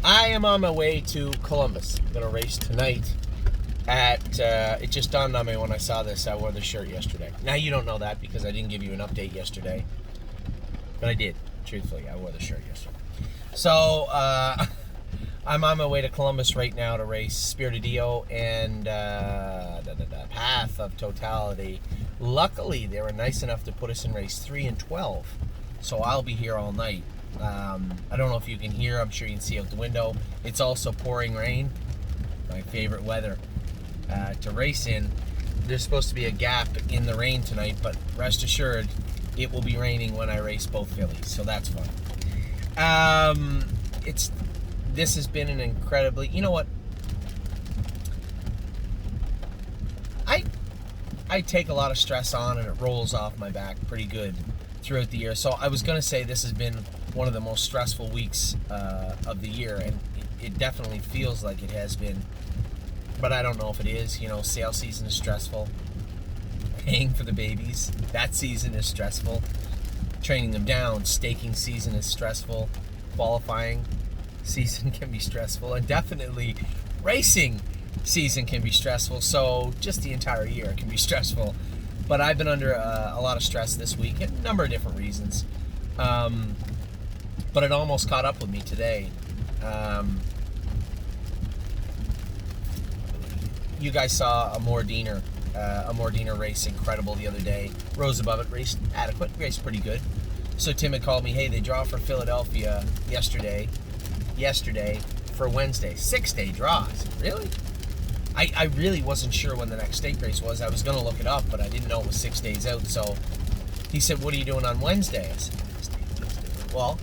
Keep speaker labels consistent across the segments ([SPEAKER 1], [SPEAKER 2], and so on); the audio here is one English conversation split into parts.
[SPEAKER 1] I am on my way to Columbus. I'm going to race tonight at, it just dawned on me when I saw this, I wore the shirt yesterday. Now you don't know that because I didn't give you an update yesterday. But I did, truthfully. I wore the shirt yesterday. So, I'm on my way to Columbus right now to race Spirit Dio and Path of Totality. Luckily, they were nice enough to put us in race 3 and 12. So I'll be here all night. I don't know if you can hear, I'm sure you can see out the window. It's also pouring rain, my favorite weather to race in. There's supposed to be a gap in the rain tonight, but rest assured, it will be raining when I race both fillies, so that's fun. This has been an incredibly, you know what? I take a lot of stress on and it rolls off my back pretty good throughout the year. So I was going to say this has been one of the most stressful weeks of the year, and it definitely feels like it has been. But I don't know if it is. You know, sale season is stressful. Paying for the babies, that season is stressful. Training them down, staking season is stressful. Qualifying season can be stressful, and definitely racing season can be stressful. So just the entire year can be stressful. But I've been under a lot of stress this week, and a number of different reasons. But it almost caught up with me today. You guys saw Amor Diener race incredible the other day. Rose Above It raced adequate, raced pretty good. So Tim had called me, hey, they draw for Philadelphia yesterday for Wednesday. 6-day draws. Really? I really wasn't sure when the next stake race was. I was going to look it up, but I didn't know it was 6 days out. So he said, what are you doing on Wednesday? I said, well,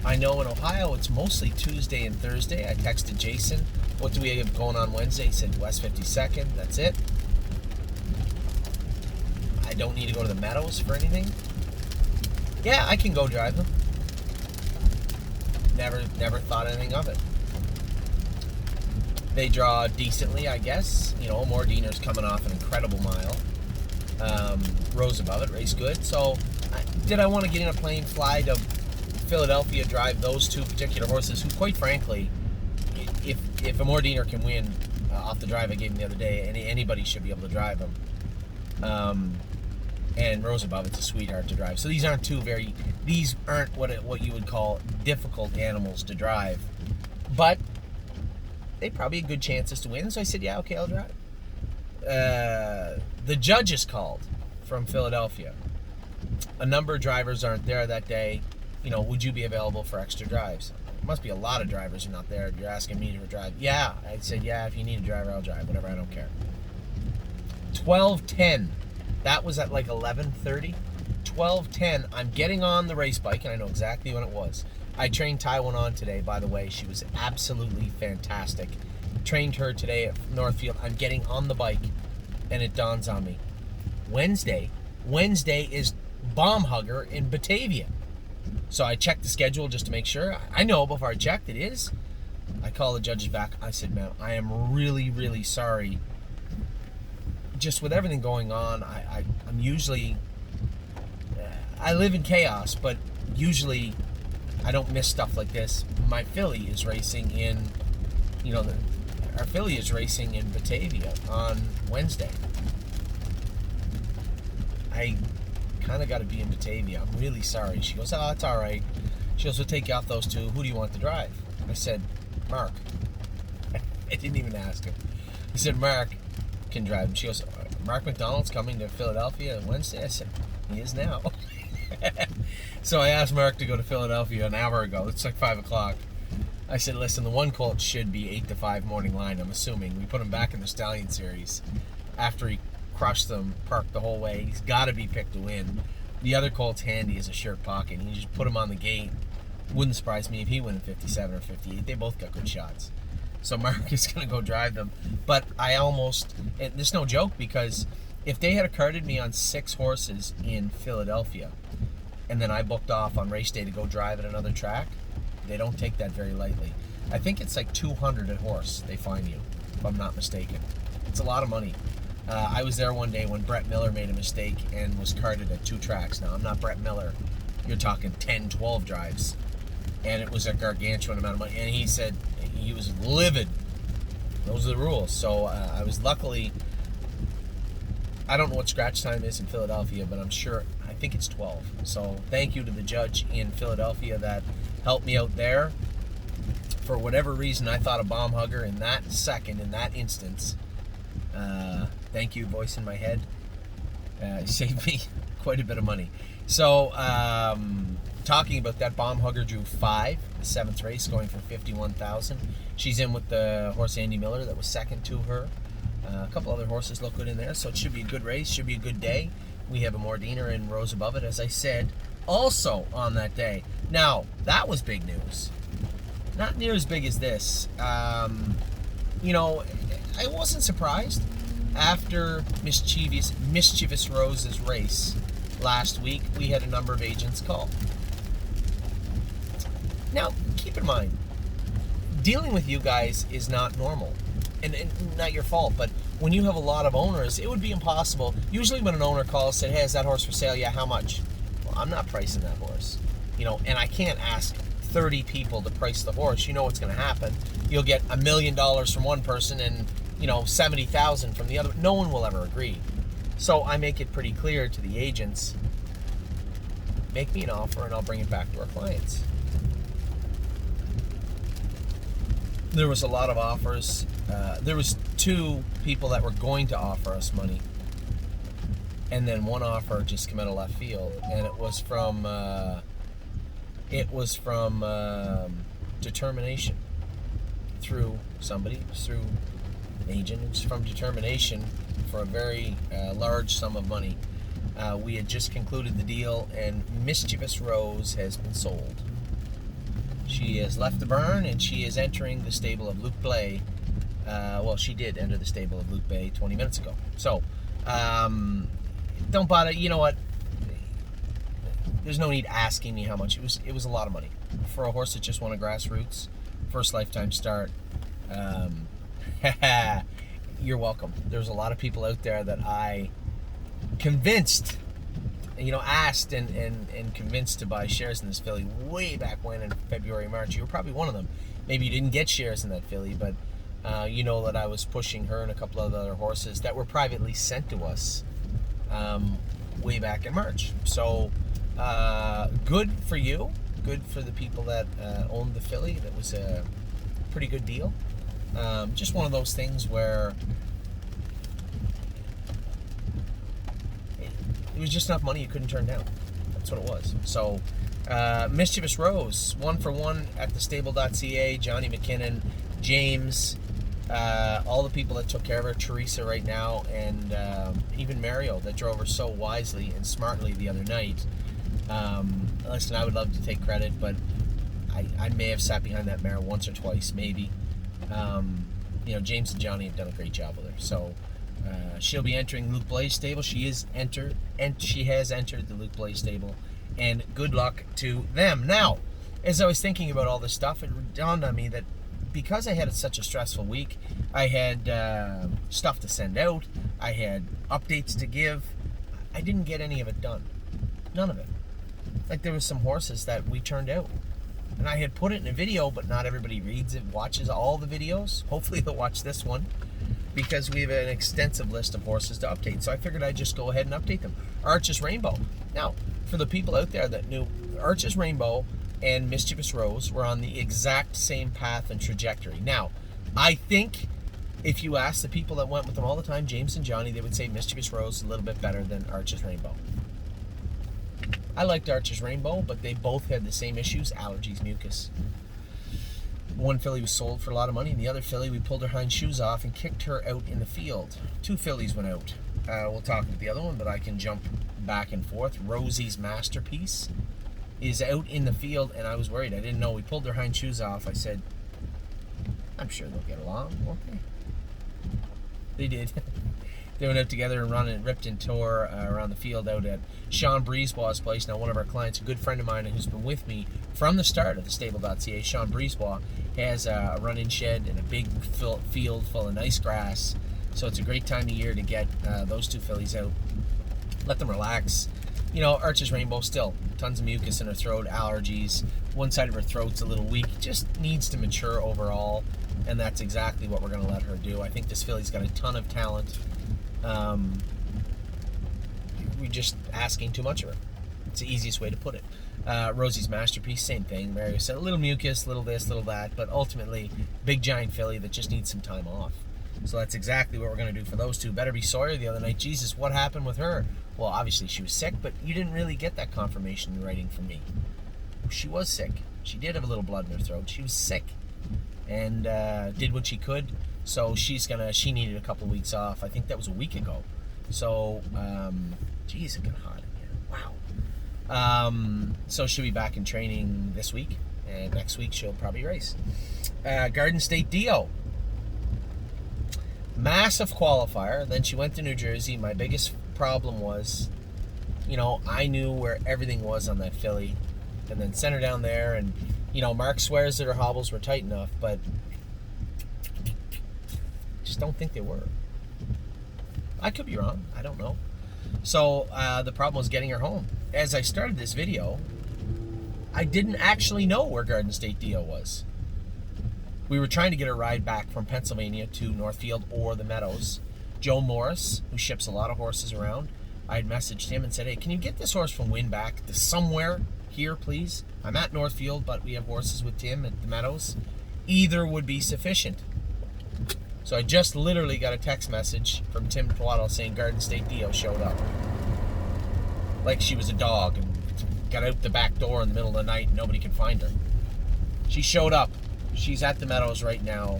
[SPEAKER 1] I know in Ohio it's mostly Tuesday and Thursday. I texted Jason, what do we have going on Wednesday? He said, West 52nd. That's it. I don't need to go to the Meadows for anything. Yeah, I can go drive them. Never thought anything of it. They draw decently, I guess. You know, Amor Diener's coming off an incredible mile. Rose Above It raced good. So, did I want to get in a plane, fly to Philadelphia, drive those two particular horses who, quite frankly, if Amor Diener can win off the drive I gave him the other day, anybody should be able to drive him. And Rose Above It's a sweetheart to drive. So these aren't what you would call difficult animals to drive. But they probably had good chances to win, so I said, yeah, okay, I'll drive. The judges called from Philadelphia. A number of drivers aren't there that day. You know, would you be available for extra drives? There must be a lot of drivers who are not there. You're asking me to drive. Yeah, I said, yeah, if you need a driver, I'll drive. Whatever, I don't care. 12:10. That was at like 11:30. 12:10. I'm getting on the race bike, and I know exactly when it was. I trained Taiwan on today, by the way. She was absolutely fantastic. Trained her today at Northfield. I'm getting on the bike, and it dawns on me. Wednesday is Bomb Hugger in Batavia. So I checked the schedule just to make sure. I know before I checked it is. I called the judges back. I said, man, I am really, really sorry. Just with everything going on, I'm usually... I live in chaos, but usually... I don't miss stuff like this. My filly is racing in, our filly is racing in Batavia on Wednesday. I kind of got to be in Batavia. I'm really sorry. She goes, oh, it's all right. She goes, we'll take you off those two. Who do you want to drive? I said, Mark. I didn't even ask her. I said, Mark can drive. And she goes, Mark McDonald's coming to Philadelphia on Wednesday? I said, he is now. So I asked Mark to go to Philadelphia an hour ago. It's like 5 o'clock. I said, listen, the one colt should be 8 to 5 morning line, I'm assuming. We put him back in the Stallion Series after he crushed them, parked the whole way. He's got to be picked to win. The other colt's handy as a shirt pocket. You just put him on the gate. Wouldn't surprise me if he went in 57 or 58. They both got good shots. So Mark is going to go drive them. But and this is no joke, because if they had carted me on 6 horses in Philadelphia, and then I booked off on race day to go drive at another track, they don't take that very lightly. I think it's like $200 a horse they fine you, if I'm not mistaken. It's a lot of money. I was there one day when Brett Miller made a mistake and was carted at 2 tracks. Now, I'm not Brett Miller. You're talking 10, 12 drives. and it was a gargantuan amount of money. And he said he was livid. Those are the rules. So I was luckily, I don't know what scratch time is in Philadelphia, but I think it's 12. So thank you to the judge in Philadelphia that helped me out there. For whatever reason, I thought a bomb hugger in that second, in that instance. Thank you, voice in my head. Saved me quite a bit of money. So, talking about that, bomb hugger drew 5, the 7th race, going for $51,000. She's in with the horse Andy Miller that was second to her. A couple other horses look good in there, so it should be a good race, should be a good day. We have a Mordiner and Rose Above It, as I said, also on that day. Now, that was big news. Not near as big as this. You know, I wasn't surprised after Mischievous Rose's race last week. We had a number of agents call. Now, keep in mind, dealing with you guys is not normal, and not your fault, but when you have a lot of owners, it would be impossible. Usually when an owner calls, said, hey, is that horse for sale? Yeah, how much? Well, I'm not pricing that horse. You know, and I can't ask 30 people to price the horse. You know what's going to happen. You'll get $1 million from one person and, you know, 70,000 from the other. No one will ever agree. So I make it pretty clear to the agents, make me an offer and I'll bring it back to our clients. There was a lot of offers. There was 2 people that were going to offer us money, and then one offer just came out of left field, and it was from Determination, through somebody, through an agent. It was from Determination for a very large sum of money. We had just concluded the deal, and Mischievous Rose has been sold. She has left the barn, and she is entering the stable of Luke Blais. Well, she did enter the stable of Luke Blais 20 minutes ago. So, don't bother. You know what? There's no need asking me how much. It was a lot of money for a horse that just won a grassroots first lifetime start. You're welcome. There's a lot of people out there that I convinced, you know, asked and convinced to buy shares in this filly way back when in February, March. You were probably one of them. Maybe you didn't get shares in that filly, but you know that I was pushing her and a couple of other horses that were privately sent to us way back in March. So good for you. Good for the people that owned the filly. That was a pretty good deal. Just one of those things where it was just enough money you couldn't turn down. That's what it was. So, Mischievous Rose, 1 for 1 at the stable.ca, Johnny McKinnon, James, all the people that took care of her, Teresa right now, and even Mario that drove her so wisely and smartly the other night. Listen, I would love to take credit, but I may have sat behind that mare once or twice, maybe. You know, James and Johnny have done a great job with her. So, she'll be entering Luke Blais stable. She has entered the Luke Blais stable, and good luck to them. Now, as I was thinking about all this stuff, it dawned on me that because I had such a stressful week, I had stuff to send out, I had updates to give. I didn't get any of it done. None of it. Like, there was some horses that we turned out, and I had put it in a video, but not everybody reads it, watches all the videos. Hopefully they'll watch this one, because we have an extensive list of horses to update. So I figured I'd just go ahead and update them. Arches Rainbow. Now, for the people out there that knew, Arches Rainbow and Mischievous Rose were on the exact same path and trajectory. Now, I think if you ask the people that went with them all the time, James and Johnny, they would say Mischievous Rose is a little bit better than Arches Rainbow. I liked Arches Rainbow, but they both had the same issues: allergies, mucus. One filly was sold for a lot of money, and the other filly, we pulled her hind shoes off and kicked her out in the field. 2 fillies went out. We'll talk about the other one, but I can jump back and forth. Rosie's Masterpiece is out in the field, and I was worried. I didn't know. We pulled their hind shoes off. I said, I'm sure they'll get along, won't they? They did. They went out together and run and ripped and tore around the field out at Sean Brisebois' place. Now, one of our clients, a good friend of mine who's been with me from the start of the stable.ca, Sean Brisebois, has a run-in shed and a big field full of nice grass. So it's a great time of year to get those 2 fillies out. Let them relax. Archer's Rainbow still. Tons of mucus in her throat, allergies. One side of her throat's a little weak. Just needs to mature overall, and that's exactly what we're going to let her do. I think this filly's got a ton of talent. We're just asking too much of her. It's the easiest way to put it. Rosie's Masterpiece, same thing. Mario said a little mucus, little this, little that, but ultimately, big giant filly that just needs some time off. So that's exactly what we're going to do for those two. Better Be Sawyer the other night. Jesus, what happened with her? Well, obviously she was sick, but you didn't really get that confirmation in writing from me. She was sick. She did have a little blood in her throat. She was sick and did what she could. So she needed a couple of weeks off. I think that was a week ago. So, geez, it got hot in here. Wow. So she'll be back in training this week, and next week she'll probably race. Garden State Dio. Massive qualifier. Then she went to New Jersey. My biggest problem was, I knew where everything was on that filly, and then sent her down there, and Mark swears that her hobbles were tight enough, but just don't think they were. I could be wrong. I don't know. So the problem was getting her home. As I started this video, I didn't actually know where Garden State Dio was. We were trying to get a ride back from Pennsylvania to Northfield or the Meadows. Joe Morris, who ships a lot of horses around, I had messaged him and said, hey, can you get this horse from Wynn back to somewhere here, please? I'm at Northfield, but we have horses with Tim at the Meadows. Either would be sufficient. So I just literally got a text message from Tim Twaddle saying Garden State Dio showed up. Like she was a dog and got out the back door in the middle of the night and nobody could find her. She showed up. She's at the Meadows right now.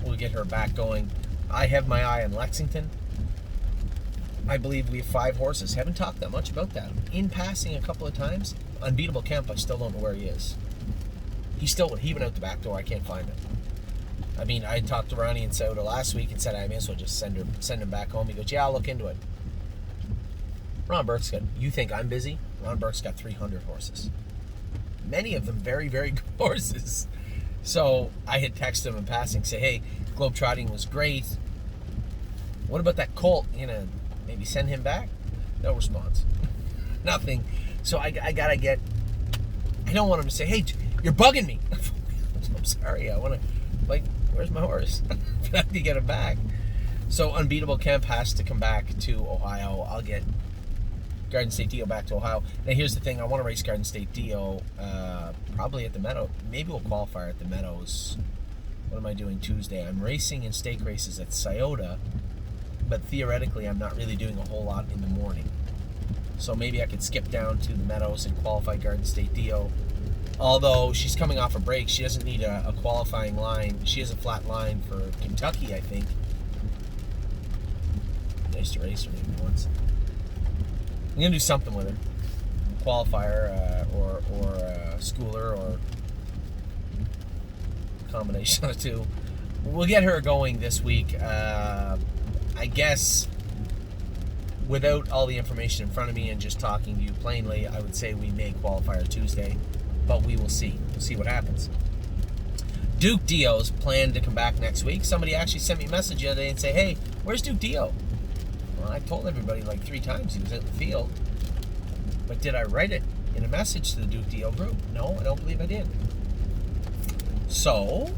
[SPEAKER 1] We'll get her back going. I have my eye on Lexington. I believe we have 5 horses. Haven't talked that much about that. In passing a couple of times. Unbeatable Kemp, I still don't know where he is. He went out the back door. I can't find him. I mean, I talked to Ronnie and Soda last week and said I may as well just send him back home. He goes, yeah, I'll look into it. Ron Burke's you think I'm busy? Ron Burke's got 300 horses. Many of them very, very good horses. So I had texted him in passing, say, hey, Globetrotting was great. What about that colt? Maybe send him back? No response. Nothing. So I gotta get, I don't want him to say, hey, you're bugging me. I'm sorry, I want to, where's my horse? I have to get him back. So Unbeatable Kemp has to come back to Ohio. I'll get Garden State Dio back to Ohio. Now here's the thing, I want to race Garden State Dio probably at the Meadows. Maybe we'll qualify at the Meadows. What am I doing Tuesday? I'm racing in stake races at Scioto, but theoretically I'm not really doing a whole lot in the morning. So maybe I could skip down to the Meadows and qualify Garden State Dio. Although she's coming off a break, she doesn't need a qualifying line. She has a flat line for Kentucky, I think. Nice to race her maybe once. I'm gonna do something with her, qualifier or schooler or combination of the two. We'll get her going this week. I guess without all the information in front of me and just talking to you plainly, I would say we may qualify her Tuesday, but we will see. We'll see what happens. Duke Dio's planned to come back next week. Somebody actually sent me a message the other day and say, hey, where's Duke Dio? Well, I told everybody 3 times he was out in the field. But did I write it in a message to the Duke Dio group? No, I don't believe I did. So,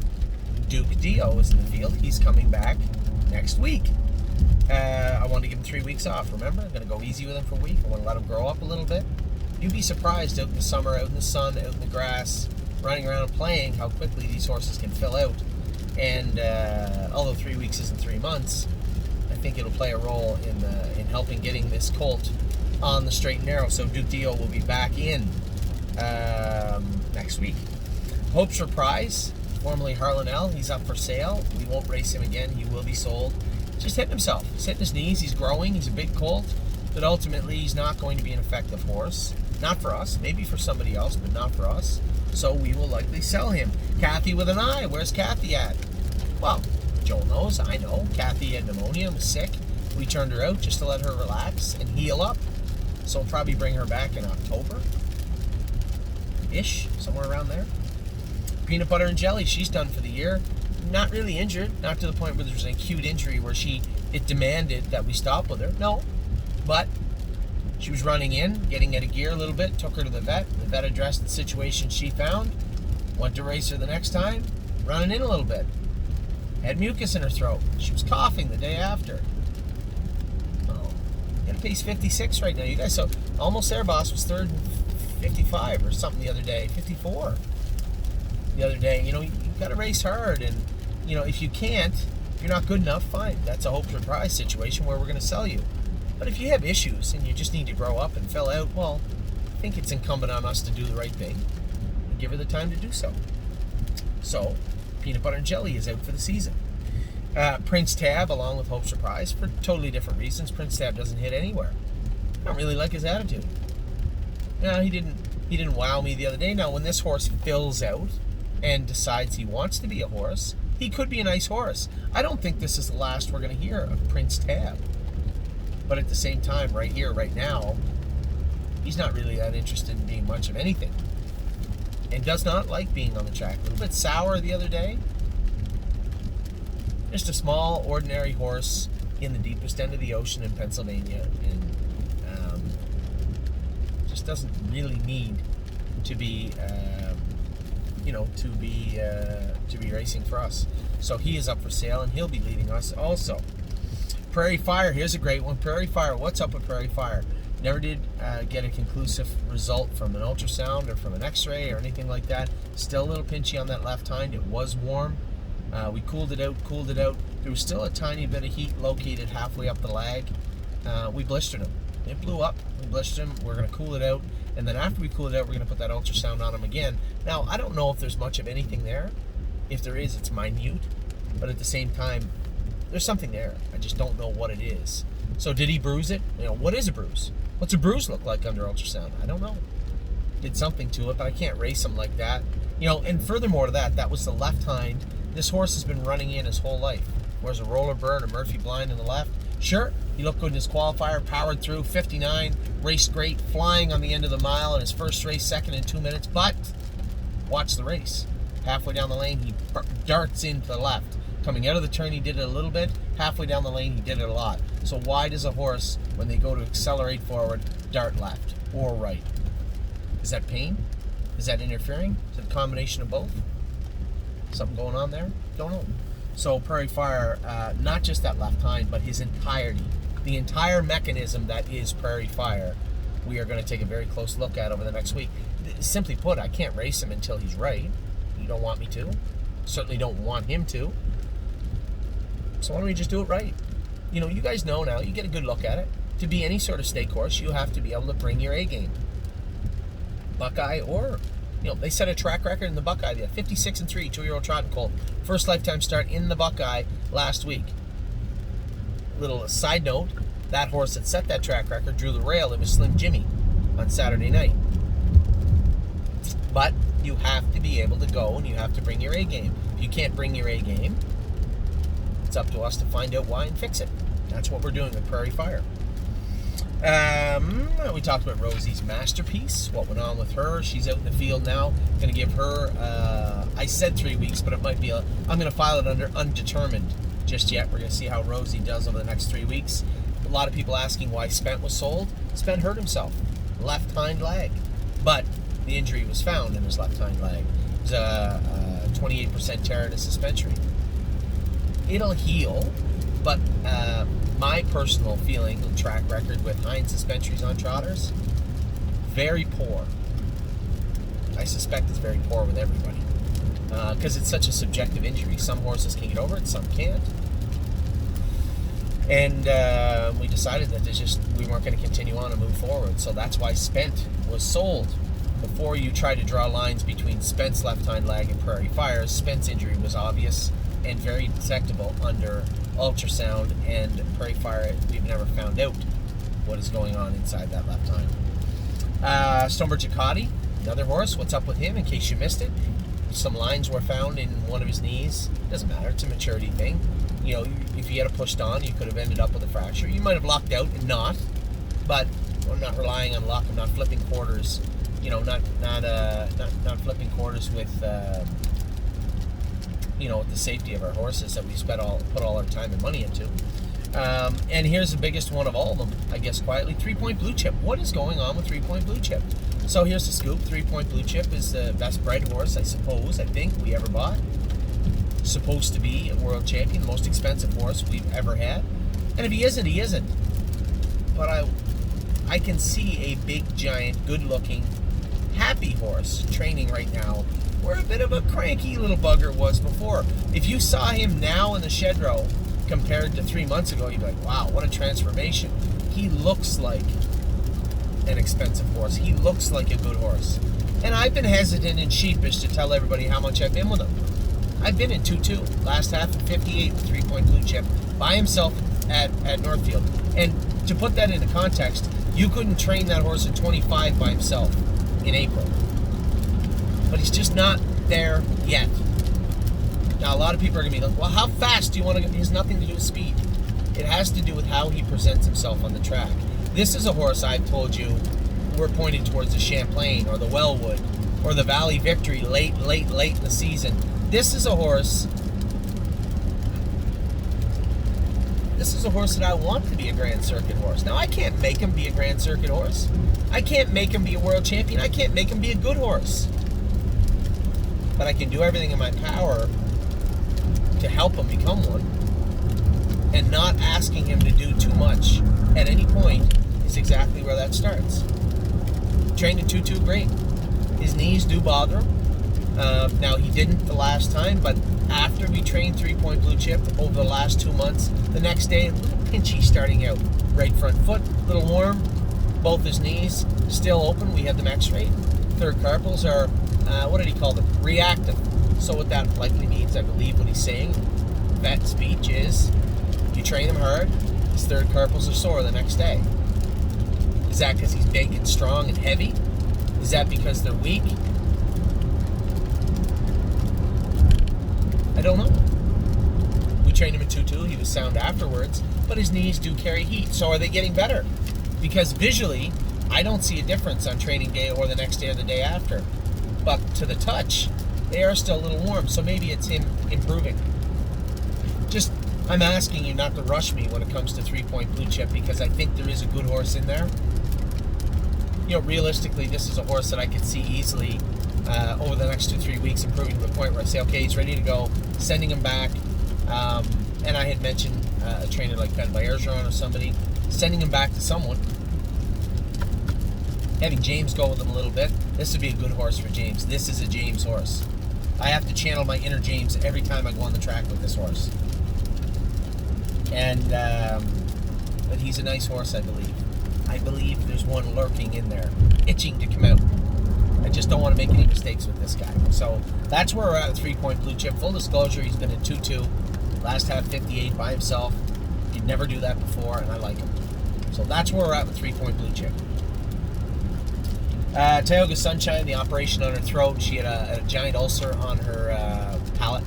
[SPEAKER 1] Duke Dio is in the field. He's coming back next week. I want to give him 3 weeks off, remember? I'm going to go easy with him for a week. I want to let him grow up a little bit. You'd be surprised out in the summer, out in the sun, out in the grass, running around and playing, how quickly these horses can fill out. And although 3 weeks isn't 3 months, I think it'll play a role in helping getting this colt on the straight and narrow. So Duke Dio will be back in next week. Hope's Reprise, formerly Harlan L. He's up for sale. We won't race him again. He will be sold. Just hitting himself. He's hitting his knees. He's growing. He's a big colt. But ultimately, he's not going to be an effective horse. Not for us. Maybe for somebody else, but not for us. So we will likely sell him. Kathy with an eye. Where's Kathy at? Well, Joel knows. I know. Kathy had pneumonia and was sick. We turned her out just to let her relax and heal up. So we'll probably bring her back in October-ish, somewhere around there. Peanut Butter and Jelly, she's done for the year. Not really injured, not to the point where there's an acute injury where it demanded that we stop with her. No, but She was running in, getting out of gear a little bit, took her to the vet. The vet addressed the situation she found, went to race her the next time, running in a little bit. Had mucus in her throat. She was coughing the day after. Oh, got a pace 56 right now. You guys, so almost there, boss, was third and 55 or something the other day, 54 the other day. You know, you've got to race hard, and, you know, if you can't, if you're not good enough, fine. That's a hope for prize situation where we're going to sell you. But if you have issues and you just need to grow up and fill out, well, I think it's incumbent on us to do the right thing and give her the time to do so. So, Peanut Butter and Jelly is out for the season. Prince Tab, along with Hope Surprise, for totally different reasons. Prince Tab doesn't hit anywhere. I don't really like his attitude. No, he didn't wow me the other day. Now, when this horse fills out and decides he wants to be a horse, he could be a nice horse. I don't think this is the last we're going to hear of Prince Tab. But at the same time, right here, right now, he's not really that interested in being much of anything. And does not like being on the track. A little bit sour the other day. Just a small, ordinary horse in the deepest end of the ocean in Pennsylvania. And just doesn't really need to be, to be racing for us. So he is up for sale, and he'll be leading us also. Prairie Fire, here's a great one. Prairie Fire, what's up with Prairie Fire? Never did get a conclusive result from an ultrasound or from an x-ray or anything like that. Still a little pinchy on that left hind. It was warm. We cooled it out. There was still a tiny bit of heat located halfway up the lag. We blistered him. It blew up. We blistered him. We're going to cool it out. And then after we cool it out, we're going to put that ultrasound on him again. Now, I don't know if there's much of anything there. If there is, it's minute. But at the same time, there's something there. I just don't know what it is. So did he bruise it? You know, what is a bruise? What's a bruise look like under ultrasound? I don't know. Did something to it, but I can't race him like that. You know, and furthermore to that was the left hind. This horse has been running in his whole life. Whereas a Roller Bird, a Murphy Blind in the left. Sure, he looked good in his qualifier, powered through, 59, raced great, flying on the end of the mile in his first race, second in 2 minutes. But watch the race. Halfway down the lane, he darts into the left. Coming out of the turn, he did it a little bit. Halfway down the lane, he did it a lot. So why does a horse, when they go to accelerate forward, dart left or right? Is that pain? Is that interfering? Is it a combination of both? Something going on there? Don't know. So Prairie Fire, not just that left hind, but his entirety. The entire mechanism that is Prairie Fire, we are going to take a very close look at over the next week. Simply put, I can't race him until he's right. You don't want me to. Certainly don't want him to. So why don't we just do it right? You know, you guys know now, you get a good look at it. To be any sort of stake horse, you have to be able to bring your A game. Buckeye or, you know, they set a track record in the Buckeye. They had 56-3, 2-year-old trot and colt. First lifetime start in the Buckeye last week. Little side note, that horse that set that track record drew the rail. It was Slim Jimmy on Saturday night. But you have to be able to go and you have to bring your A game. If you can't bring your A game, it's up to us to find out why and fix it. That's what we're doing with Prairie Fire. We talked about Rosie's Masterpiece, what went on with her. She's out in the field now. Going to give her, I said 3 weeks, but it might be I'm going to file it under undetermined just yet. We're going to see how Rosie does over the next 3 weeks. A lot of people asking why Spent was sold. Spent hurt himself. Left hind leg. But the injury was found in his left hind leg. It was a 28% tear in his suspensory. It'll heal, but my personal feeling and track record with hind suspensories on trotters, very poor. I suspect it's very poor with everybody because it's such a subjective injury. Some horses can get over it, some can't. And we decided that we weren't going to continue on and move forward. So that's why Spent was sold. Before you try to draw lines between Spent's left hind leg and Prairie Fire's, Spent's injury was obvious and very detectable under ultrasound, and Prairie Fire, we've never found out what is going on inside that left hind. Stonebridge Ducati, another horse. What's up with him, in case you missed it? Some lines were found in one of his knees. Doesn't matter, it's a maturity thing. You know, if you had a pushed on, you could have ended up with a fracture. You might have locked out and not, but I'm not relying on luck. I'm not flipping quarters. You know, not flipping quarters with with the safety of our horses that we put all our time and money into. And here's the biggest one of all of them, I guess quietly, 3 Point Blue Chip. What is going on with 3 Point Blue Chip? So here's the scoop. 3 Point Blue Chip is the best bred horse, I think, we ever bought. Supposed to be a world champion, the most expensive horse we've ever had. And if he isn't, he isn't. But I can see a big, giant, good-looking, happy horse training right now, where a bit of a cranky little bugger was before. If you saw him now in the shed row compared to 3 months ago, you'd be like, wow, what a transformation. He looks like an expensive horse. He looks like a good horse. And I've been hesitant and sheepish to tell everybody how much I've been with him. I've been in 2-2, last half of 58 with 3 Point Blue Chip by himself at Northfield. And to put that into context, you couldn't train that horse at 25 by himself in April. But he's just not there yet. Now, a lot of people are going to be like, well, how fast do you want to go? It has nothing to do with speed. It has to do with how he presents himself on the track. This is a horse I've told you we're pointed towards the Champlain or the Wellwood or the Valley Victory late in the season. This is a horse that I want to be a Grand Circuit horse. Now, I can't make him be a Grand Circuit horse. I can't make him be a world champion. I can't make him be a good horse. But I can do everything in my power to help him become one. And not asking him to do too much at any point is exactly where that starts. Trained at 2-2, great. His knees do bother him. Now, he didn't the last time, but after we trained 3 Point Blue Chip over the last 2 months, the next day, a little pinchy starting out. Right front foot, a little warm. Both his knees still open. We had them x-rayed. Third carpals are, what did he call them? Reactive. So what that likely means, I believe what he's saying, vet speech, is you train him hard, his third carpals are sore the next day. Is that because he's big and strong and heavy? Is that because they're weak? I don't know. We trained him at 2-2. He was sound afterwards, but his knees do carry heat. So are they getting better? Because visually, I don't see a difference on training day or the next day or the day after. But to the touch, they are still a little warm. So maybe it's him improving. I'm asking you not to rush me when it comes to 3 Point Blue Chip, because I think there is a good horse in there. You know, realistically, this is a horse that I could see easily over the next 2-3 weeks improving to the point where I say, okay, he's ready to go, sending him back. And I had mentioned a trainer like Ben Bergeron or somebody, sending him back to someone. Having James go with him a little bit. This would be a good horse for James. This is a James horse. I have to channel my inner James every time I go on the track with this horse. And, but he's a nice horse, I believe. I believe there's one lurking in there, itching to come out. I just don't want to make any mistakes with this guy. So that's where we're at with 3 Point Blue Chip. Full disclosure, he's been in 2-2, last half 58 by himself. He'd never do that before, and I like him. So that's where we're at with 3 Point Blue Chip. Tioga Sunshine, the operation on her throat. She had a giant ulcer on her palate.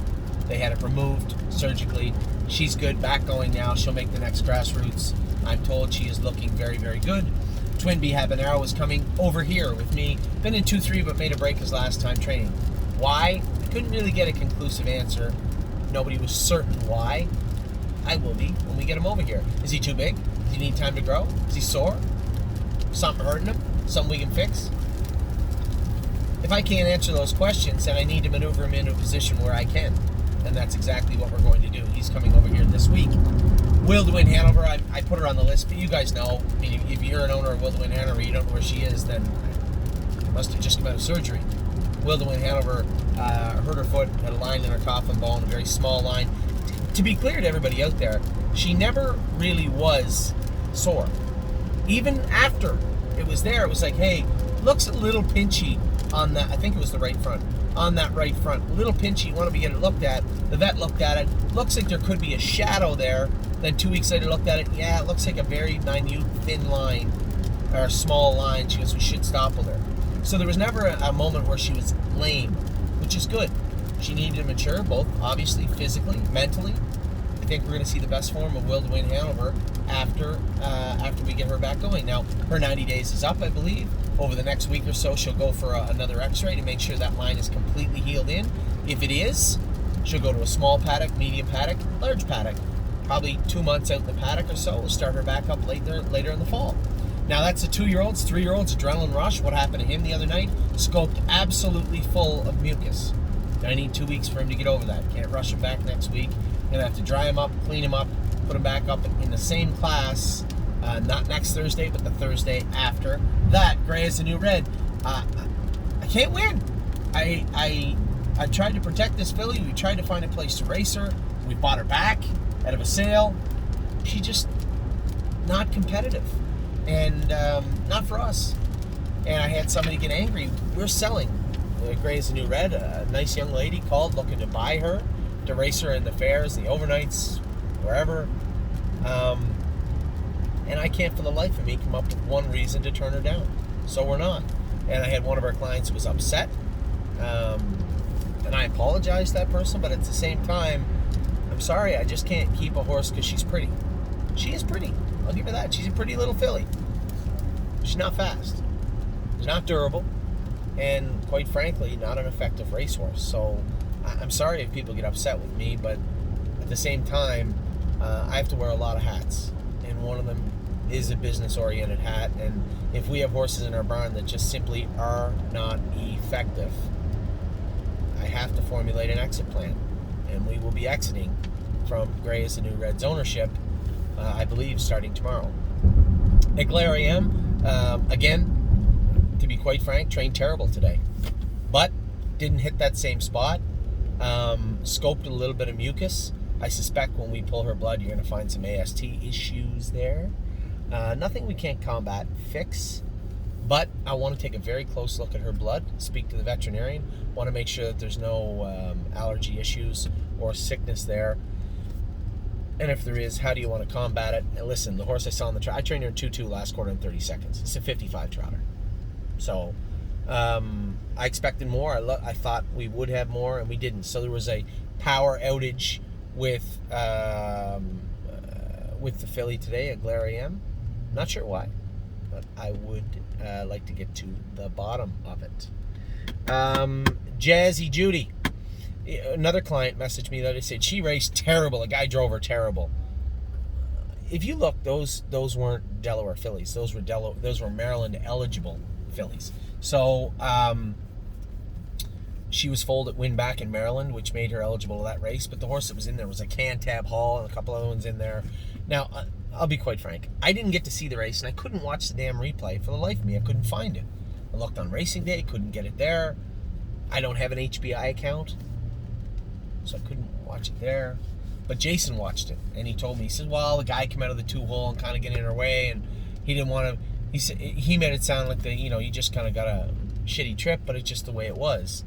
[SPEAKER 1] They had it removed surgically. She's good, back going now. She'll make the next Grassroots. I'm told she is looking very, very good. Twin B Habanero is coming over here with me. Been in 2-3, but made a break his last time training. Why? I couldn't really get a conclusive answer. Nobody was certain why. I will be when we get him over here. Is he too big? Does he need time to grow? Is he sore? Something hurting him? Something we can fix? If I can't answer those questions, then I need to maneuver him into a position where I can. And that's exactly what we're going to do. He's coming over here this week. Will DeWin Hanover, I put her on the list, but you guys know, I mean, if you're an owner of Will DeWin Hanover, you don't know where she is, then you must have just come out of surgery. Will DeWin Hanover hurt her foot, had a line in her coffin bone, a very small line. To be clear to everybody out there, she never really was sore. Even after it was there, it was like, hey, looks a little pinchy on that, I think it was the right front. On that right front, a little pinchy, want to get it looked at. The vet looked at it, looks like there could be a shadow there. Then 2 weeks later looked at it, yeah, it looks like a very minute, thin line, or a small line. She goes, we should stop with her. So there was never a moment where she was lame, which is good. She needed to mature, both obviously, physically, mentally. I think we're going to see the best form of Will DeWin Hanover after we get her back going. Now, her 90 days is up, I believe. Over the next week or so, she'll go for another x-ray to make sure that line is completely healed in. If it is, she'll go to a small paddock, medium paddock, large paddock. probably 2 months out in the paddock or so. We'll start her back up later in the fall. Now that's a 2-year-old's, 3-year-old's adrenaline rush. What happened to him the other night? Scoped absolutely full of mucus. I need 2 weeks for him to get over that. Can't rush him back next week. Gonna have to dry him up, clean him up, put him back up in the same class. Not next Thursday, but the Thursday after that. Gray is the new red. I can't win. I tried to protect this filly. We tried to find a place to race her. We bought her back out of a sale. She's just not competitive, and not for us. And I had somebody get angry. We're selling Gray is the new red. A nice young lady called looking to buy her, to race her in the fairs, the overnights, wherever. And I can't for the life of me come up with one reason to turn her down. So we're not. And I had one of our clients who was upset. And I apologize to that person, but at the same time, I'm sorry, I just can't keep a horse because she's pretty. She is pretty. I'll give her that. She's a pretty little filly. She's not fast. She's not durable. And quite frankly, not an effective racehorse. So I'm sorry if people get upset with me, but at the same time, I have to wear a lot of hats. And one of them is a business-oriented hat. And if we have horses in our barn that just simply are not effective, I have to formulate an exit plan. And we will be exiting from Gray is the New Red's ownership, I believe, starting tomorrow. At Glare AM, again, to be quite frank, trained terrible today. But didn't hit that same spot. Scoped a little bit of mucus. I suspect when we pull her blood, you're going to find some AST issues there. Nothing we can't combat, fix. But I want to take a very close look at her blood, speak to the veterinarian, want to make sure that there's no allergy issues or sickness there. And if there is, how do you want to combat it? And listen, the horse I saw on the track, I trained her in 2-2 last quarter in 30 seconds. It's a 55 trotter. So I expected more. I thought we would have more, and we didn't. So there was a power outage with the filly today at Glare AM. Not sure why, but I would like to get to the bottom of it. Jazzy Judy, another client messaged me that said she raced terrible. A guy drove her terrible. If you look, those weren't Delaware fillies. Those were Maryland eligible fillies. So she was foaled at Win Back in Maryland, which made her eligible to that race. But the horse that was in there was a Cantab Hall and a couple other ones in there. Now, I'll be quite frank. I didn't get to see the race, and I couldn't watch the damn replay for the life of me. I couldn't find it. I looked on Racing Day, couldn't get it there. I don't have an HBI account, so I couldn't watch it there. But Jason watched it, and he told me, he said, well, the guy came out of the 2-hole and kind of getting in her way, and he didn't want to. He said he made it sound like you just kind of got a shitty trip, but it's just the way it was.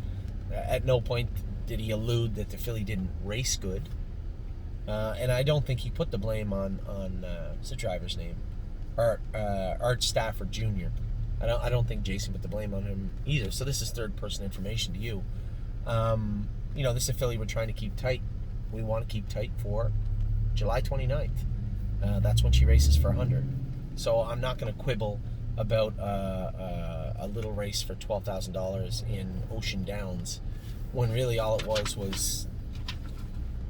[SPEAKER 1] At no point did he allude that the filly didn't race good, and I don't think he put the blame on what's the driver's name, Art Stafford Jr. I don't think Jason put the blame on him either. So this is third-person information to you. This is a filly we're trying to keep tight. We want to keep tight for July 29th. That's when she races for 100. So I'm not going to quibble about a little race for $12,000 in Ocean Downs, when really all it was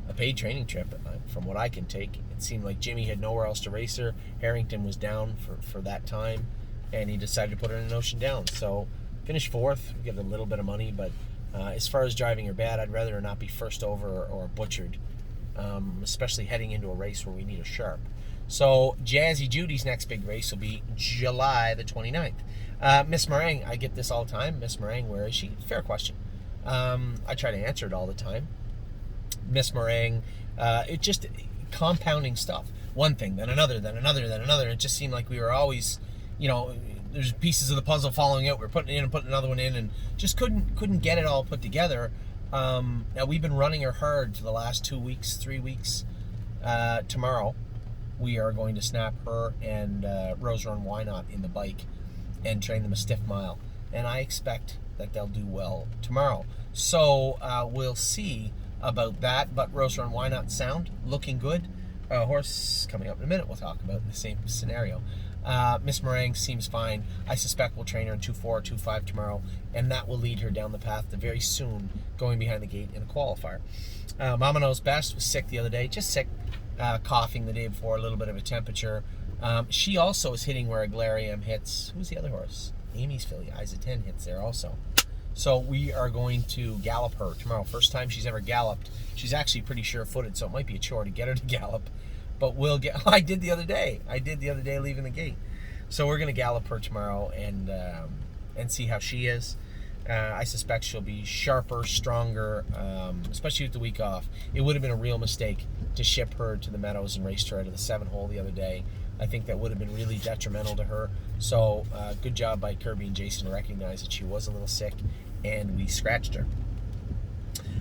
[SPEAKER 1] a paid training trip. From what I can take, it seemed like Jimmy had nowhere else to race her. Harrington was down for that time, and he decided to put her in Ocean Downs. So finished fourth, get a little bit of money, but as far as driving her bad, I'd rather her not be first over or butchered, especially heading into a race where we need a sharp. So Jazzy Judy's next big race will be July the 29th. Miss Meringue, I get this all the time. Miss Meringue, where is she? Fair question. I try to answer it all the time. Miss Meringue, it just compounding stuff. One thing, then another, then another, then another. It just seemed like we were always, there's pieces of the puzzle falling out. We're putting it in and putting another one in, and just couldn't get it all put together. Now we've been running her hard for the last 2 weeks, 3 weeks. Tomorrow, we are going to snap her and Rose Run Why Not in the bike and train them a stiff mile. And I expect that they'll do well tomorrow. So we'll see about that. But Rose Run Why Not sound looking good. Horse coming up in a minute we'll talk about in the same scenario. Miss Meringue seems fine. I suspect we'll train her in 2.4, 2.5 tomorrow, and that will lead her down the path to very soon going behind the gate in a qualifier. Mama Knows Best was sick the other day, just sick, coughing the day before, a little bit of a temperature. She also is hitting where Aglarium hits. Who's the other horse? Amy's filly, Isa 10 hits there also. So we are going to gallop her tomorrow. First time she's ever galloped. She's actually pretty sure-footed, so it might be a chore to get her to gallop. But we'll get. I did the other day leaving the gate. So we're going to gallop her tomorrow and see how she is. I suspect she'll be sharper, stronger, especially with the week off. It would have been a real mistake to ship her to the Meadows and race her to the 7-hole the other day. I think that would have been really detrimental to her. So good job by Kirby and Jason to recognize that she was a little sick, and we scratched her.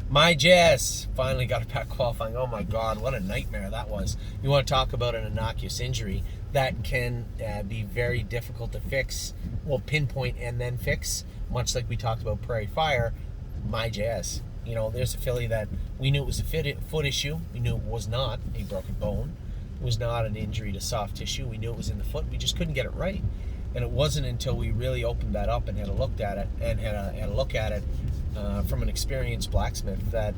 [SPEAKER 1] My Jazz finally got her back qualifying. Oh my God, what a nightmare that was. You want to talk about an innocuous injury that can be very difficult to fix, well, pinpoint and then fix, much like we talked about Prairie Fire. My Jazz. You know, there's a filly that we knew it was a foot issue. We knew it was not a broken bone. It was not an injury to soft tissue. We knew it was in the foot. We just couldn't get it right. And it wasn't until we really opened that up and had a look at it, from an experienced blacksmith that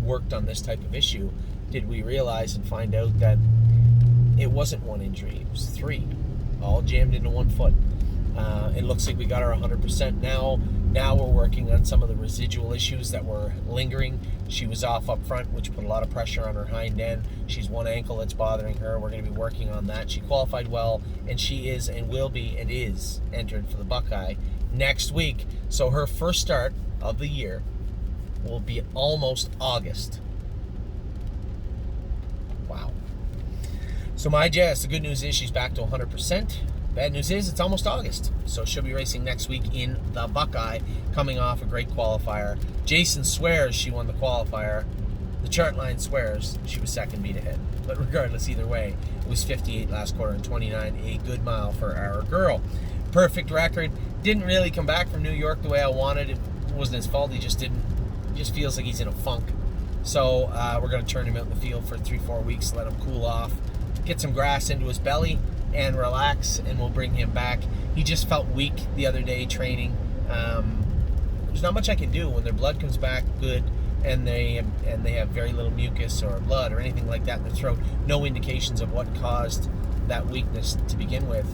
[SPEAKER 1] worked on this type of issue, did we realize and find out that it wasn't one injury, it was 3, all jammed into one foot. It looks like we got her 100% now. Now we're working on some of the residual issues that were lingering. She was off up front, which put a lot of pressure on her hind end. She's one ankle that's bothering her. We're going to be working on that. She qualified well, and she is and will be and is entered for the Buckeye next week. So her first start of the year will be almost August. Wow. So My Jazz, the good news is she's back to 100%. Bad news is it's almost August, so she'll be racing next week in the Buckeye, coming off a great qualifier. Jason swears she won the qualifier. The chart line swears she was second beat ahead. But regardless, either way, it was 58 last quarter and 29, a good mile for our girl. Perfect record. Didn't really come back from New York the way I wanted. It wasn't his fault. He just didn't. He just feels like he's in a funk. So we're going to turn him out in the field for 3-4 weeks, let him cool off, get some grass into his belly, and relax, and we'll bring him back. He just felt weak the other day training. There's not much I can do when their blood comes back good, and they have very little mucus or blood or anything like that in their throat. No indications of what caused that weakness to begin with.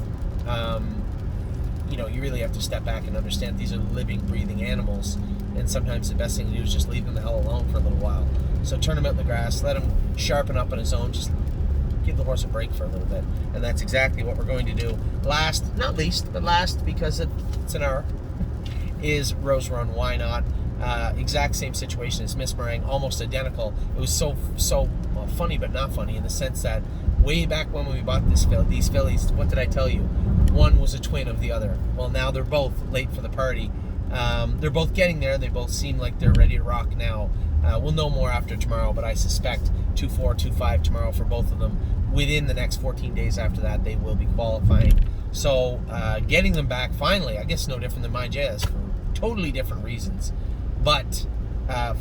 [SPEAKER 1] You really have to step back and understand these are living, breathing animals, and sometimes the best thing to do is just leave them the hell alone for a little while. So turn him out in the grass, let him sharpen up on his own, just give the horse a break for a little bit, and that's exactly what we're going to do. Last, not least, but last, because it's an hour, is Rose Run Why Not. Exact same situation as Miss Meringue, almost identical. It was so well, funny, but not funny, in the sense that way back when we bought these fillies, what did I tell you? One was a twin of the other. Well, now they're both late for the party. They're both getting there. They both seem like they're ready to rock now. We'll know more after tomorrow, but I suspect 2.4, 2.5 tomorrow for both of them. Within the next 14 days after that, they will be qualifying. So getting them back finally, I guess no different than My Jazz for totally different reasons, but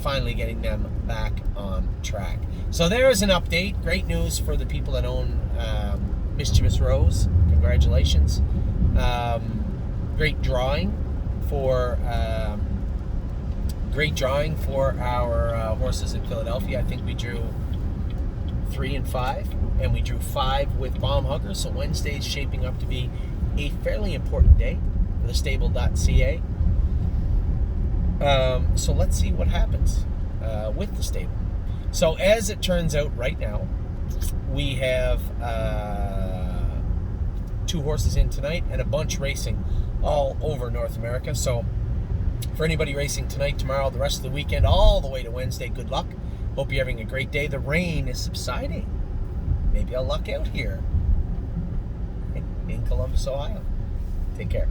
[SPEAKER 1] finally getting them back on track. So there is an update. Great news for the people that own Mischievous Rose. Congratulations. Great drawing for our horses in Philadelphia. I think we drew 3 and 5, and we drew 5 with Bomb Huggers. So Wednesday is shaping up to be a fairly important day for the stable.ca. So let's see what happens with the stable. So as it turns out right now, we have 2 horses in tonight and a bunch racing all over North America. So for anybody racing tonight, tomorrow, the rest of the weekend, all the way to Wednesday, good luck. Hope you're having a great day. The rain is subsiding. Maybe I'll luck out here in Columbus, Ohio. Take care.